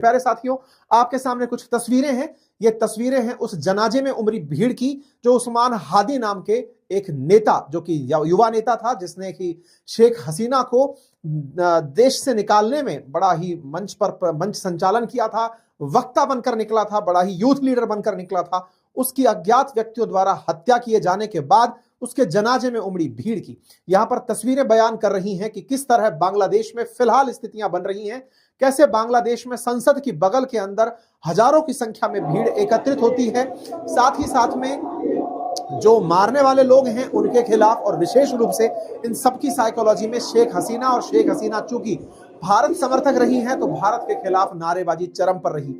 प्यारे साथियों, आपके सामने कुछ तस्वीरें हैं। ये तस्वीरें हैं उस जनाजे में उमड़ी भीड़ की जो उस्मान हादी नाम के एक नेता, जो कि युवा नेता था, जिसने कि शेख हसीना को देश से निकालने में बड़ा ही मंच संचालन किया था, वक्ता बनकर निकला था, बड़ा ही यूथ लीडर बनकर निकला था। उसकी अज्ञात व्यक्तियों द्वारा हत्या किए जाने के बाद उसके जनाजे में उमड़ी भीड़ की यहां पर तस्वीरें बयान कर रही हैं कि किस तरह बांग्लादेश में फिलहाल स्थितियां बन रही हैं, कैसे बांग्लादेश में संसद की बगल के अंदर हजारों की संख्या में भीड़ एकत्रित होती है। साथ ही साथ में जो मारने वाले लोग हैं उनके खिलाफ, और विशेष रूप से इन सबकी साइकोलॉजी में शेख हसीना, और शेख हसीना चूंकि भारत समर्थक रही हैं तो भारत के खिलाफ नारेबाजी चरम पर रही।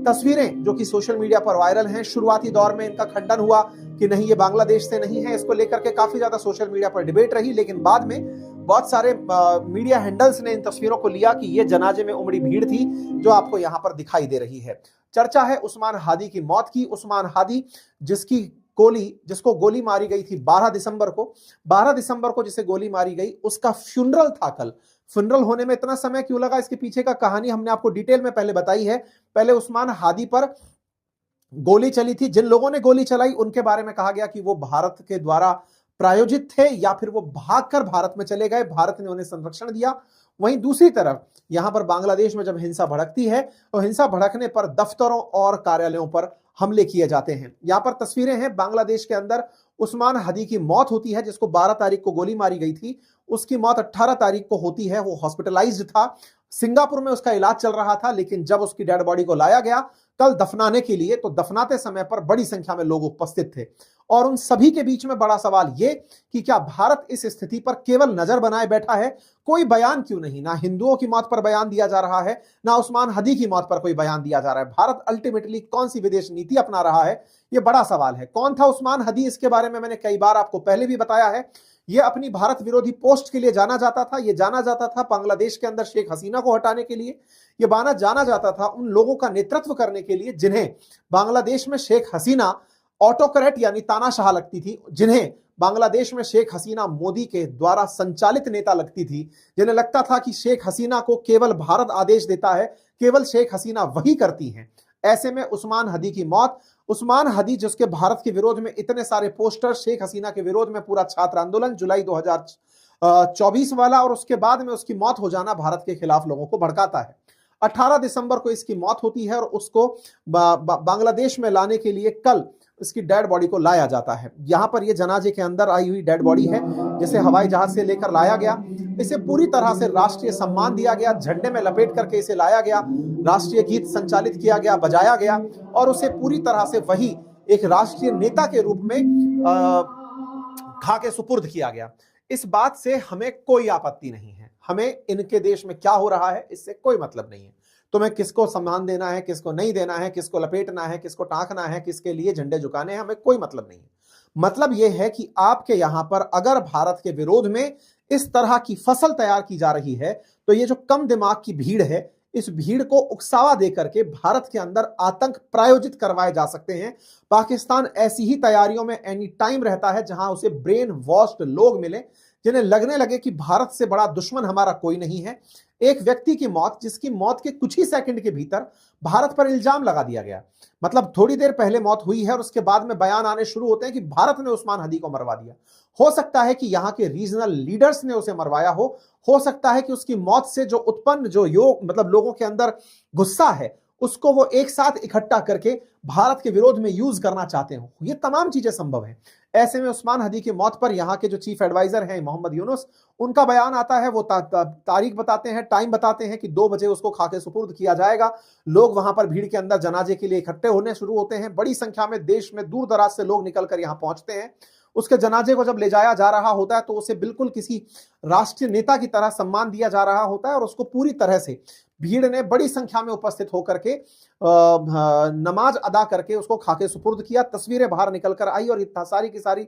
तस्वीरें जो कि सोशल मीडिया पर वायरल हैं, शुरुआती दौर में इनका खंडन हुआ कि नहीं ये बांग्लादेश से नहीं है, इसको लेकर के काफी ज्यादा सोशल मीडिया पर डिबेट रही, लेकिन बाद में बहुत सारे मीडिया हैंडल्स ने इन तस्वीरों को लिया कि ये जनाजे में उमड़ी भीड़ थी जो आपको यहां पर दिखाई दे रही है। चर्चा है उस्मान हादी की मौत की। उस्मान हादी जिसको गोली मारी गई थी 12 दिसंबर को जिसे गोली मारी गई, उसका फ्यूनरल था कल। फ्यूनरल होने में इतना समय क्यों लगा, इसके पीछे का कहानी हमने आपको डिटेल में पहले बताई है। पहले उस्मान हादी पर गोली चली थी, जिन लोगों ने गोली चलाई उनके बारे में कहा गया कि वो भारत के द्वारा प्रायोजित थे या फिर वो भागकर भारत में चले गए, भारत ने उन्हें संरक्षण दिया। वहीं दूसरी तरफ यहां पर बांग्लादेश में जब हिंसा भड़कती है तो हिंसा भड़कने पर दफ्तरों और कार्यालयों पर हमले किए जाते हैं। यहां पर तस्वीरें हैं बांग्लादेश के अंदर उस्मान हादी की मौत होती है, जिसको 12 तारीख को गोली मारी गई थी। उसकी मौत 18 तारीख को होती है। वो हॉस्पिटलाइज्ड था, सिंगापुर में उसका इलाज चल रहा था, लेकिन जब उसकी डेड बॉडी को लाया गया कल दफनाने के लिए, तो दफनाते समय पर बड़ी संख्या में लोग उपस्थित थे। और उन सभी के बीच में बड़ा सवाल यह कि क्या भारत इस स्थिति पर केवल नजर बनाए बैठा है, कोई बयान क्यों नहीं? ना हिंदुओं की मौत पर बयान दिया जा रहा है, ना उस्मान हादी की मौत पर कोई बयान दिया जा रहा है। भारत अल्टीमेटली कौन सी विदेश नीति अपना रहा है, यह बड़ा सवाल है। कौन था उस्मान हादी, इसके बारे में मैंने कई बार आपको पहले भी बताया है। यह अपनी भारत विरोधी पोस्ट के लिए जाना जाता था। यह जाना जाता था बांग्लादेश के अंदर शेख हसीना को हटाने के लिए। यह जाना जाता था उन लोगों का नेतृत्व करने के लिए जिन्हें बांग्लादेश में शेख हसीना ऑटोक्रेट यानी तानाशाह लगती थी, जिन्हें बांग्लादेश में शेख हसीना मोदी के द्वारा संचालित नेता लगती थी, जिन्हें लगता था कि शेख हसीना को केवल भारत आदेश देता है, केवल शेख हसीना वही करती हैं। ऐसे में उस्मान हादी की मौत, उस्मान हादी जिसके भारत के विरोध में इतने सारे पोस्टर, शेख हसीना के विरोध में पूरा छात्र आंदोलन जुलाई 2024 वाला, और उसके बाद में उसकी मौत हो जाना भारत के खिलाफ लोगों को भड़काता है। 18 दिसंबर को इसकी मौत होती है और उसको बांग्लादेश में लाने के लिए कल इसकी डेड बॉडी को लाया जाता है। यहां पर यह जनाजे के अंदर आई हुई डेड बॉडी है, जिसे हवाई जहाज से लेकर लाया गया। इसे पूरी तरह से राष्ट्रीय सम्मान दिया गया, झंडे में लपेट करके इसे लाया गया, राष्ट्रीय गीत संचालित किया गया, बजाया गया, और उसे पूरी तरह से वही एक राष्ट्रीय नेता के रूप में खा के सुपुर्द किया गया। इस बात से हमें कोई आपत्ति नहीं है। हमें इनके देश में क्या हो रहा है इससे कोई मतलब नहीं है। तुम्हें किसको सम्मान देना है, किसको नहीं देना है, किसको लपेटना है, किसको टांकना है, किसके लिए झंडे झुकाने हैं, हमें कोई मतलब नहीं है। मतलब यह है कि आपके यहां पर अगर भारत के विरोध में इस तरह की फसल तैयार की जा रही है तो ये जो कम दिमाग की भीड़ है, इस भीड़ को उकसावा देकर के भारत के अंदर आतंक प्रायोजित करवाए जा सकते हैं। पाकिस्तान ऐसी ही तैयारियों में एनी टाइम रहता है जहां उसे ब्रेन वॉश्ड लोग मिले, जिन्हें लगने लगे कि भारत से बड़ा दुश्मन हमारा कोई नहीं है। एक व्यक्ति की मौत, जिसकी मौत के कुछ ही सेकंड के भीतर भारत पर इल्जाम लगा दिया गया, मतलब थोड़ी देर पहले मौत हुई है और उसके बाद में बयान आने शुरू होते हैं कि भारत ने उस्मान हादी को मरवा दिया। हो सकता है कि यहां के रीजनल लीडर्स ने उसे मरवाया हो सकता है कि उसकी मौत से जो उत्पन्न मतलब लोगों के अंदर गुस्सा है उसको वो एक साथ इकट्ठा करके भारत के विरोध में यूज करना चाहते हो। ये तमाम चीजें संभव हैं। ऐसे में उस्मान हादी की मौत पर यहाँ के जो चीफ एडवाइजर हैं मोहम्मद यूनुस, उनका बयान आता है। वो तारीख बताते हैं, टाइम बताते हैं कि 2 बजे उसको खाके सुपुर्द किया जाएगा। लोग वहां पर भीड़ के अंदर जनाजे के लिए इकट्ठे होने शुरू होते हैं। बड़ी संख्या में देश में दूर दराज से लोग निकलकर यहाँ पहुंचते हैं। उसके जनाजे को जब ले जाया जा रहा होता है तो उसे बिल्कुल किसी राष्ट्रीय नेता की तरह सम्मान दिया जा रहा होता है, और उसको पूरी तरह से भीड़ ने बड़ी संख्या में उपस्थित होकर के नमाज अदा करके उसको खाके सुपुर्द किया। तस्वीरें बाहर निकल कर आई और ये सारी की सारी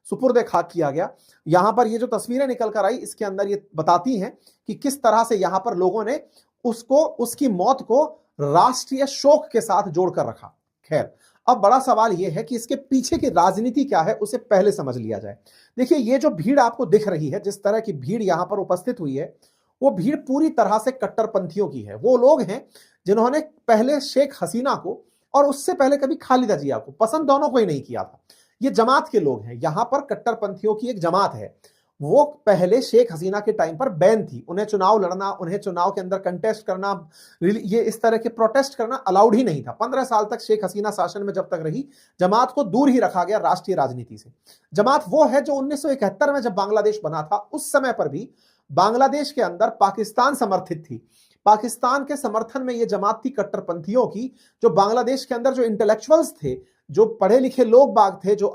सुपुर्द खाक किया गया। यहां पर ये जो तस्वीरें निकल कर आई, इसके अंदर ये बताती हैं कि किस तरह से यहां पर लोगों ने उसकी मौत को राष्ट्रीय शोक के साथ जोड़कर रखा। खैर, अब बड़ा सवाल यह है कि इसके पीछे की राजनीति क्या है, उसे पहले समझ लिया जाए। देखिए, ये जो भीड़ आपको दिख रही है, जिस तरह की भीड़ यहां पर उपस्थित हुई है, वो भीड़ पूरी तरह से कट्टरपंथियों की है। वो लोग हैं जिन्होंने पहले शेख हसीना को और उससे पहले कभी खालिदा जिया को पसंद दोनों को ही नहीं किया था। ये जमात के लोग हैं, यहां पर कट्टरपंथियों की एक जमात है। वो पहले शेख हसीना के टाइम पर बैन थी, उन्हें चुनाव लड़ना, उन्हें चुनाव के अंदर कंटेस्ट करना, ये इस तरह के प्रोटेस्ट करना अलाउड ही नहीं था। 15 साल तक शेख हसीना शासन में जब तक रही, जमात को दूर ही रखा गया राष्ट्रीय राजनीति से। जमात वो है जो 1971 में जब बांग्लादेश बना था, उस समय पर भी बांग्लादेश के अंदर पाकिस्तान समर्थित थी। पाकिस्तान के समर्थन में यह जमात थी कट्टरपंथियों की, जो बांग्लादेश के अंदर जो इंटेलेक्चुअल्स थे, जो पढ़े लिखे लोग बाग थे, जो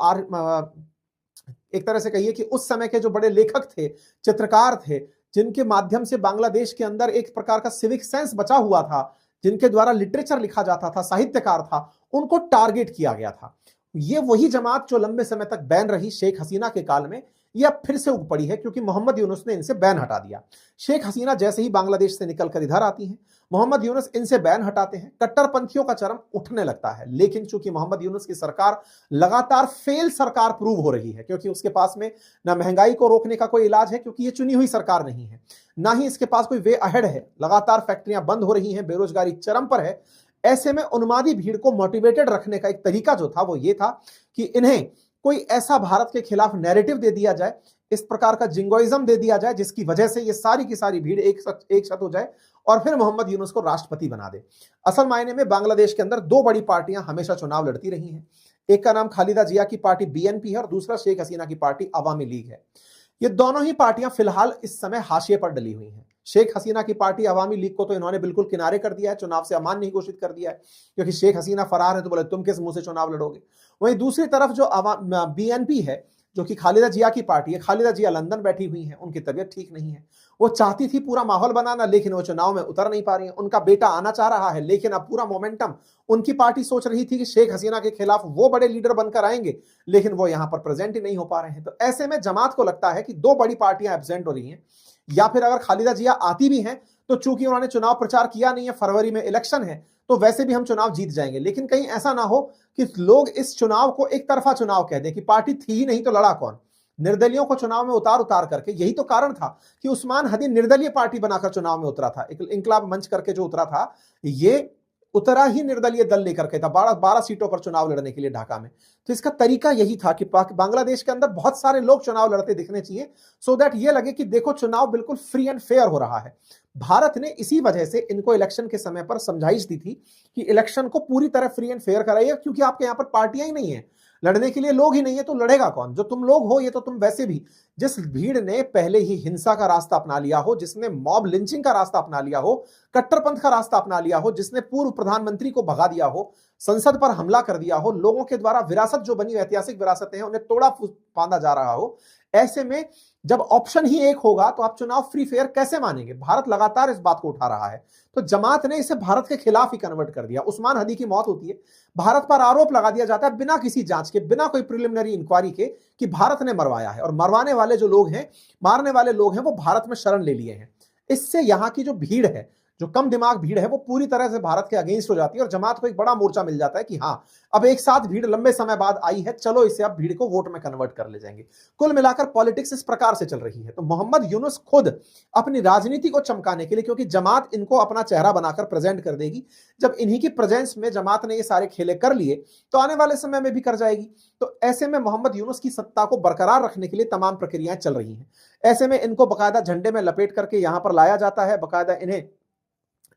एक तरह से कहिए कि उस समय के जो बड़े लेखक थे, चित्रकार थे, जिनके माध्यम से बांग्लादेश के अंदर एक प्रकार का सिविक सेंस बचा हुआ था, जिनके द्वारा लिटरेचर लिखा जाता था, साहित्यकार था, उनको टारगेट किया गया था। ये वही जमात जो लंबे समय तक बैन रही शेख हसीना के काल में, यह अब फिर से उग पड़ी है क्योंकि मोहम्मद यूनुस ने इनसे बैन हटा दिया। शेख हसीना जैसे ही बांग्लादेश से निकलकर इधर आती हैं, मोहम्मद यूनुस इनसे बैन हटाते हैं, कट्टरपंथियों का चरम उठने लगता है। लेकिन चूंकि मोहम्मद यूनुस की सरकार लगातार फेल सरकार प्रूव हो रही है, क्योंकि उसके पास में ना महंगाई को रोकने का कोई इलाज है, क्योंकि ये चुनी हुई सरकार नहीं है, ना ही इसके पास कोई वे अहेड है, लगातार फैक्ट्रियां बंद हो रही हैं, बेरोजगारी चरम पर है। ऐसे में उन्मादी भीड़ को मोटिवेटेड रखने का एक तरीका जो था वो ये था कि इन्हें कोई ऐसा भारत के खिलाफ नैरेटिव दे दिया जाए, इस प्रकार का जिंगोइज्म दे दिया जाए, जिसकी वजह से ये सारी की सारी भीड़ एक साथ हो जाए और फिर मोहम्मद यूनुस को राष्ट्रपति बना दे। असल मायने में बांग्लादेश के अंदर दो बड़ी पार्टियां हमेशा चुनाव लड़ती रही हैं। एक का नाम खालिदा जिया की पार्टी बीएनपी है और दूसरा शेख हसीना की पार्टी अवामी लीग है। ये दोनों ही पार्टियां फिलहाल इस समय हाशिए पर डली हुई हैं। शेख हसीना की पार्टी अवामी लीग को तो इन्होंने बिल्कुल किनारे कर दिया है, चुनाव से अमान्य घोषित कर दिया है, क्योंकि शेख हसीना फरार है तो बोले तुम किस मुंह से चुनाव लड़ोगे। वहीं दूसरी तरफ जो बीएनपी है, जो कि खालिदा जिया की पार्टी है, खालिदा जिया लंदन बैठी हुई हैं, उनकी तबीयत ठीक नहीं है, वो चाहती थी पूरा माहौल बनाना, लेकिन वो चुनाव में उतर नहीं पा रही है। उनका बेटा आना चाह रहा है, लेकिन अब पूरा मोमेंटम उनकी पार्टी सोच रही थी कि शेख हसीना के खिलाफ वो बड़े लीडर बनकर आएंगे, लेकिन वो यहां पर प्रेजेंट ही नहीं हो पा रहे हैं। तो ऐसे में जमात को लगता है कि दो बड़ी पार्टियां एब्सेंट हो रही हैं, या फिर अगर खालिदा जिया आती भी हैं तो चूंकि उन्होंने चुनाव प्रचार किया नहीं है, फरवरी में इलेक्शन है, तो वैसे भी हम चुनाव जीत जाएंगे। लेकिन कहीं ऐसा ना हो कि लोग इस चुनाव को एक तरफा चुनाव कह दें कि पार्टी थी ही नहीं तो लड़ा कौन। निर्दलीयों को चुनाव में उतार करके, यही तो कारण था कि उस्मान हदी निर्दलीय पार्टी बनाकर चुनाव में उतरा था, इंकलाब मंच करके जो उतरा था, ये उतरा ही निर्दलीय दल लेकर के था 12 सीटों पर चुनाव लड़ने के लिए ढाका में। तो इसका तरीका यही था कि बांग्लादेश के अंदर बहुत सारे लोग चुनाव लड़ते दिखने चाहिए, सो दैट ये लगे कि देखो चुनाव बिल्कुल फ्री एंड फेयर हो रहा है। भारत ने इसी वजह से इनको इलेक्शन के समय पर समझाइश दी थी कि इलेक्शन को पूरी तरह फ्री एंड फेयर कराइए, क्योंकि आपके यहां पर पार्टियां ही नहीं है, लड़ने के लिए लोग ही नहीं है, तो लड़ेगा कौन? जो तुम लोग हो ये तो तुम वैसे भी, जिस भीड़ ने पहले ही हिंसा का रास्ता अपना लिया हो, जिसने मॉब लिंचिंग का रास्ता अपना लिया हो, कट्टरपंथ का रास्ता अपना लिया हो, जिसने पूर्व प्रधानमंत्री को भगा दिया हो, संसद पर हमला कर दिया हो, लोगों के द्वारा विरासत जो बनी, ऐतिहासिक विरासतें हैं, उन्हें तोड़ा फांदा जा रहा हो, ऐसे में जब ऑप्शन ही एक होगा तो आप चुनाव फ्री फेयर कैसे मानेंगे? भारत लगातार इस बात को उठा रहा है, तो जमात ने इसे भारत के खिलाफ ही कन्वर्ट कर दिया। उस्मान हदी की मौत होती है, भारत पर आरोप लगा दिया जाता है बिना किसी जांच के, बिना कोई प्रिलिमिनरी इंक्वायरी के, कि भारत ने मरवाया है, और मरवाने वाले जो लोग हैं, मारने वाले लोग हैं, वो भारत में शरण ले लिए हैं। इससे यहां की जो भीड़ है, जो कम दिमाग भीड़ है, वो पूरी तरह से भारत के अगेंस्ट हो जाती है और जमात को एक बड़ा मोर्चा मिल जाता है कि हाँ, अब एक साथ भीड़ लंबे समय बाद आई है, चलो इसे अब भीड़ को वोट में कन्वर्ट कर ले जाएंगे। कुल मिलाकर पॉलिटिक्स इस प्रकार से चल रही है। तो मोहम्मद यूनुस खुद अपनी राजनीति को चमकाने के लिए, क्योंकि जमात इनको अपना चेहरा बनाकर प्रेजेंट कर देगी, जब इन्हीं की प्रेजेंस में जमात ने ये सारे खेले कर लिए तो आने वाले समय में भी कर जाएगी। तो ऐसे में मोहम्मद यूनुस की सत्ता को बरकरार रखने के लिए तमाम प्रक्रियाएं चल रही हैं। ऐसे में इनको बाकायदा झंडे में लपेट करके यहां पर लाया जाता है, बाकायदा इन्हें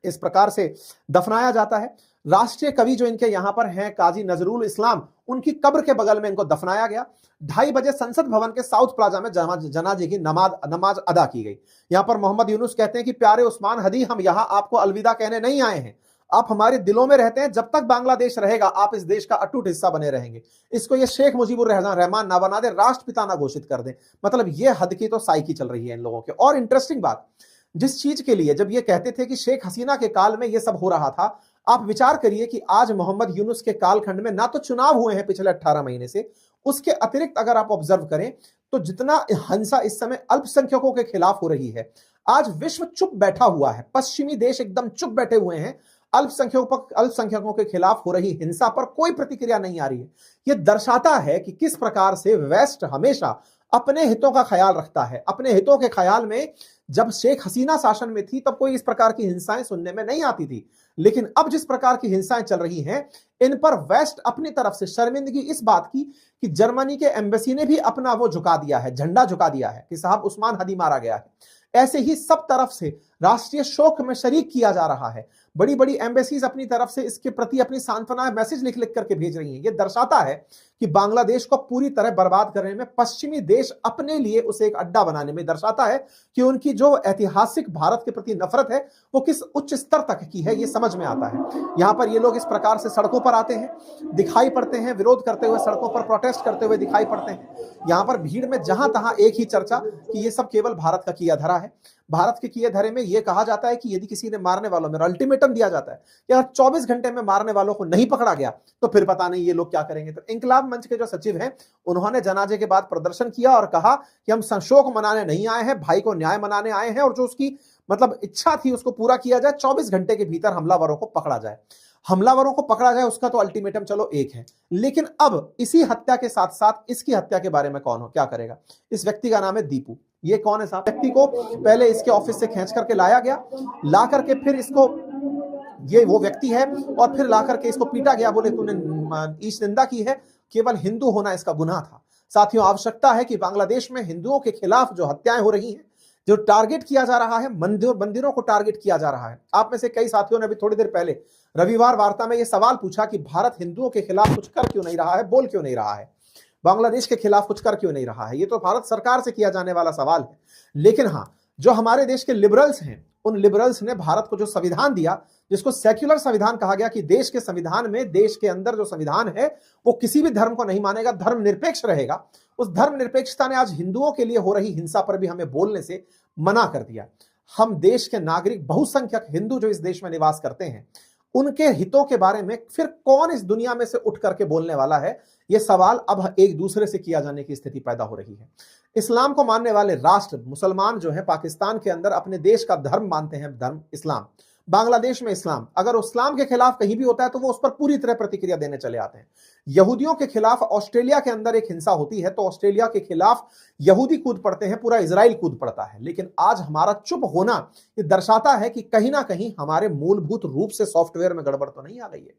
इस प्रकार से दफनाया जाता है। राष्ट्रीय कवि जो इनके यहां पर हैं, काजी नजरुल इस्लाम, उनकी कब्र के बगल में इनको दफनाया गया। 2:30 बजे संसद भवन के साउथ प्लाजा में जनाजे की नमाज अदा की गई। यहां पर मोहम्मद यूनुस कहते हैं कि प्यारे उस्मान हदी, हम यहां आपको अलविदा कहने नहीं आए हैं, आप हमारे दिलों में रहते हैं, जब तक बांग्लादेश रहेगा आप इस देश का अटूट हिस्सा बने रहेंगे। इसको ये शेख मुजीबुर रहमान ना बना दे, राष्ट्रपिता ना घोषित कर दे। मतलब ये हद की तो साइकी चल रही है इन लोगों के। और इंटरेस्टिंग बात, जिस चीज के लिए जब ये कहते थे कि शेख हसीना के काल में ये सब हो रहा था, आप विचार करिए कि आज मोहम्मद यूनुस के कालखंड में ना तो चुनाव हुए हैं पिछले 18 महीने से, उसके अतिरिक्त अगर आप ऑब्जर्व करें तो जितना हिंसा इस समय अल्पसंख्यकों के खिलाफ हो रही है, आज विश्व चुप बैठा हुआ है, पश्चिमी देश एकदम चुप बैठे हुए हैं, अल्पसंख्यकों के खिलाफ हो रही हिंसा पर कोई प्रतिक्रिया नहीं आ रही है। यह दर्शाता है कि किस प्रकार से वेस्ट हमेशा अपने हितों का ख्याल रखता है। अपने हितों के ख्याल में जब शेख हसीना शासन में थी तब कोई इस प्रकार की हिंसाएं सुनने में नहीं आती थी, लेकिन अब जिस प्रकार की हिंसाएं चल रही हैं, इन पर वेस्ट अपनी तरफ से शर्मिंदगी इस बात की कि जर्मनी के एम्बेसी ने भी अपना वो झुका दिया है, झंडा झुका दिया है कि साहब उस्मान हदी मारा गया है। ऐसे ही सब तरफ से राष्ट्रीय शोक में शरीक किया जा रहा है। बड़ी बड़ी एम्बेसीज अपनी तरफ से इसके प्रति अपनी सांत्वना मैसेज लिख लिख करके भेज रही हैं। यह दर्शाता है कि बांग्लादेश को पूरी तरह बर्बाद करने में पश्चिमी देश अपने लिए उसे एक अड्डा बनाने में दर्शाता है कि उनकी जो ऐतिहासिक भारत के प्रति नफरत है वो किस उच्च स्तर तक की है, ये समझ में आता है। यहां पर ये लोग इस प्रकार से सड़कों पर आते हैं, दिखाई पड़ते हैं, विरोध करते हुए सड़कों पर प्रोटेस्ट करते हुए दिखाई पड़ते हैं। यहां पर भीड़ में जहां तहां एक ही चर्चा कि ये सब केवल भारत का किया धरा है। भारत के किए धरे में यह कहा जाता है कि यदि किसी ने मारने वालों में अल्टीमेटम दिया जाता है कि अगर 24 घंटे में मारने वालों को नहीं पकड़ा गया तो फिर पता नहीं ये लोग क्या करेंगे। तो इंकलाब मंच के जो सचिव हैं उन्होंने जनाजे के बाद प्रदर्शन किया और कहा कि हम शोक मनाने नहीं आए हैं, भाई को न्याय मनाने आए हैं और जो उसकी मतलब इच्छा थी उसको पूरा किया जाए, 24 घंटे के भीतर हमलावरों को पकड़ा जाए। हमलावरों को पकड़ा जाए उसका तो अल्टीमेटम चलो एक है, लेकिन अब इसी हत्या के साथ साथ इसकी हत्या के बारे में कौन हो क्या करेगा। इस व्यक्ति का नाम है दीपू। ये कौन है साहब? व्यक्ति को पहले इसके ऑफिस से खींच करके लाया गया, ला करके फिर इसको, ये वो व्यक्ति है, और फिर ला करके इसको पीटा गया। बोले तूने ईश निंदा की है, केवल हिंदू होना इसका गुनाह था। साथियों, आवश्यकता है कि बांग्लादेश में हिंदुओं के खिलाफ जो हत्याएं हो रही हैं, जो टारगेट किया जा रहा है, मंदिरों को टारगेट किया जा रहा है। आप में से कई साथियों ने अभी थोड़ी देर पहले रविवार वार्ता में यह सवाल पूछा कि भारत हिंदुओं के खिलाफ कुछ कर क्यों नहीं रहा है, बोल क्यों नहीं रहा है, बांग्लादेश के खिलाफ कुछ कर क्यों नहीं रहा है। ये तो भारत सरकार से किया जाने वाला सवाल है। लेकिन हाँ, जो हमारे देश के लिबरल्स हैं, उन लिबरल्स ने भारत को जो संविधान दिया, जिसको सेक्युलर संविधान कहा गया कि देश के संविधान में, देश के अंदर जो संविधान है वो किसी भी धर्म को नहीं मानेगा, धर्म निरपेक्ष रहेगा। उस धर्म निरपेक्षता ने आज हिंदुओं के लिए हो रही हिंसा पर भी हमें बोलने से मना कर दिया। हम देश के नागरिक, बहुसंख्यक हिंदू जो इस देश में निवास करते हैं, उनके हितों के बारे में फिर कौन इस दुनिया में से उठ करके बोलने वाला है, यह सवाल अब एक दूसरे से किया जाने की स्थिति पैदा हो रही है। इस्लाम को मानने वाले राष्ट्र मुसलमान जो है पाकिस्तान के अंदर अपने देश का धर्म मानते हैं, धर्म इस्लाम। बांग्लादेश में इस्लाम, अगर इस्लाम के खिलाफ कहीं भी होता है तो वो उस पर पूरी तरह प्रतिक्रिया देने चले आते हैं। यहूदियों के खिलाफ ऑस्ट्रेलिया के अंदर एक हिंसा होती है तो ऑस्ट्रेलिया के खिलाफ यहूदी कूद पड़ते हैं, पूरा इजराइल कूद पड़ता है। लेकिन आज हमारा चुप होना ये दर्शाता है कि कहीं ना कहीं हमारे मूलभूत रूप से सॉफ्टवेयर में गड़बड़ तो नहीं आ गई है।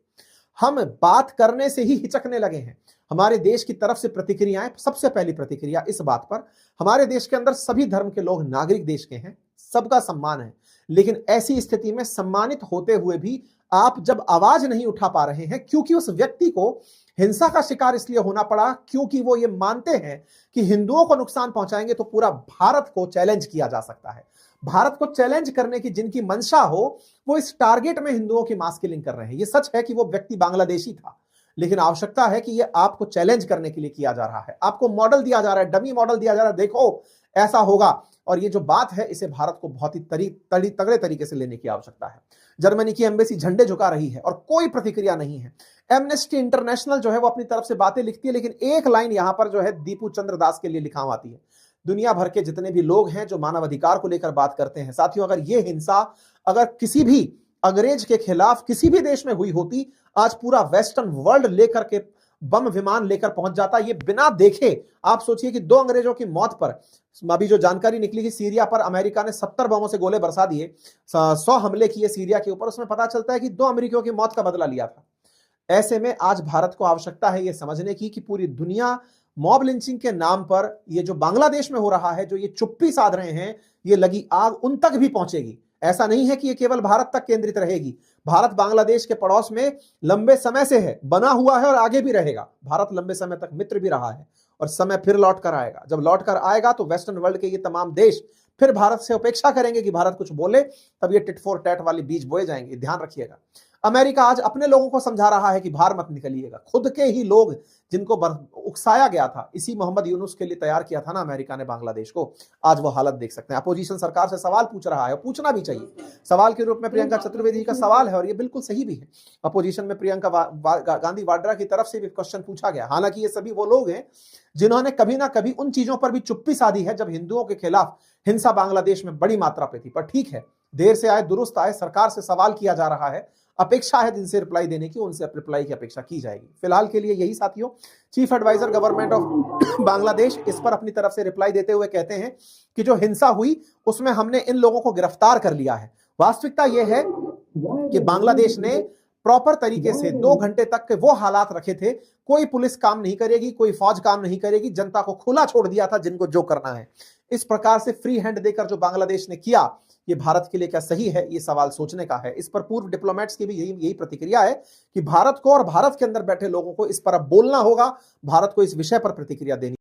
हम बात करने से ही हिचकने लगे हैं। हमारे देश की तरफ से प्रतिक्रियाएं, सबसे पहली प्रतिक्रिया इस बात पर, हमारे देश के अंदर सभी धर्म के लोग नागरिक देश के हैं, सबका सम्मान है। लेकिन ऐसी स्थिति में सम्मानित होते हुए भी आप जब आवाज नहीं उठा पा रहे हैं, क्योंकि उस व्यक्ति को हिंसा का शिकार इसलिए होना पड़ा क्योंकि वो ये मानते हैं कि हिंदुओं को नुकसान पहुंचाएंगे तो पूरा भारत को चैलेंज किया जा सकता है। भारत को चैलेंज करने की जिनकी मंशा हो, वो इस टारगेट में हिंदुओं की मास किलिंग कर रहे हैं। ये सच है कि वो व्यक्ति बांग्लादेशी था, लेकिन आवश्यकता है कि ये आपको चैलेंज करने के लिए किया जा रहा है, आपको मॉडल दिया जा रहा है, डमी मॉडल दिया जा रहा है, देखो ऐसा होगा। और ये जो बात है इसे भारत को बहुत ही तगड़े तरीके से लेने की आवश्यकता है। जर्मनी की एम्बेसी झंडे झुका रही है और कोई प्रतिक्रिया नहीं है। एमनेस्टी इंटरनेशनल जो है वो अपनी तरफ से बातें लिखती है, लेकिन एक लाइन यहां पर जो है दीपू चंद्र दास के लिए लिखा आती है। दुनिया भर के जितने भी लोग हैं जो मानवाधिकार को लेकर बात करते हैं, साथियों, अगर ये हिंसा अगर किसी भी अंग्रेज के खिलाफ किसी भी देश में हुई होती, आज पूरा वेस्टर्न वर्ल्ड लेकर के बम विमान लेकर पहुंच जाता। ये बिना देखे, आप सोचिए कि 2 अंग्रेजों की मौत पर अभी जो जानकारी निकली कि सीरिया पर अमेरिका ने 70 बमों से गोले बरसा दिए, 100 हमले किए सीरिया के ऊपर, उसमें पता चलता है कि 2 अमेरिकियों की मौत का बदला लिया था। ऐसे में आज भारत को आवश्यकता है यह समझने की कि पूरी दुनिया मॉब लिंचिंग के नाम पर ये जो बांग्लादेश में हो रहा है, जो ये चुप्पी साध रहे हैं, ये लगी आग उन तक भी पहुंचेगी। ऐसा नहीं है कि ये केवल भारत तक केंद्रित रहेगी। भारत बांग्लादेश के पड़ोस में लंबे समय से है, बना हुआ है और आगे भी रहेगा। भारत लंबे समय तक मित्र भी रहा है और समय फिर लौट कर आएगा। जब लौट कर आएगा तो वेस्टर्न वर्ल्ड के ये तमाम देश फिर भारत से अपेक्षा करेंगे कि भारत कुछ बोले, तब ये टिट फॉर टैट वाली बीज बोए जाएंगे। ध्यान रखिएगा। अमेरिका आज अपने लोगों को समझा रहा है कि बाहर मत निकलिएगा। खुद के ही लोग जिनको उकसाया गया था, इसी मोहम्मद यूनुस के लिए तैयार किया था ना अमेरिका ने बांग्लादेश को, आज वो हालत देख सकते हैं। अपोजिशन सरकार से सवाल पूछ रहा है, पूछना भी चाहिए। सवाल के रूप में प्रियंका चतुर्वेदी का सवाल है और ये बिल्कुल सही भी है। अपोजिशन में प्रियंका गांधी वाड्रा की तरफ से भी क्वेश्चन पूछा गया। हालांकि ये सभी वो लोग हैं जिन्होंने कभी ना कभी उन चीजों पर भी चुप्पी साधी है जब हिंदुओं के खिलाफ हिंसा बांग्लादेश में बड़ी मात्रा पे थी। पर ठीक है, देर से आए दुरुस्त आए, सरकार से सवाल किया जा रहा है। अपेक्षा है जिनसे रिप्लाई देने की, उनसे रिप्लाई की अपेक्षा की जाएगी। फिलहाल के लिए यही साथियों। Chief adviser government of Bangladesh इस पर अपनी तरफ से रिप्लाई देते हुए कहते हैं कि जो हिंसा हुई उसमें हमने इन लोगों को गिरफ्तार कर लिया है। वास्तविकता यह है कि बांग्लादेश ने प्रॉपर तरीके से 2 घंटे तक के वो हालात रखे थे, कोई पुलिस काम नहीं करेगी, कोई फौज काम नहीं करेगी, जनता को खुला छोड़ दिया था जिनको जो करना है। इस प्रकार से फ्री हैंड देकर जो बांग्लादेश ने किया, ये भारत के लिए क्या सही है, ये सवाल सोचने का है। इस पर पूर्व डिप्लोमेट्स की भी यही प्रतिक्रिया है कि भारत को और भारत के अंदर बैठे लोगों को इस पर अब बोलना होगा, भारत को इस विषय पर प्रतिक्रिया देनी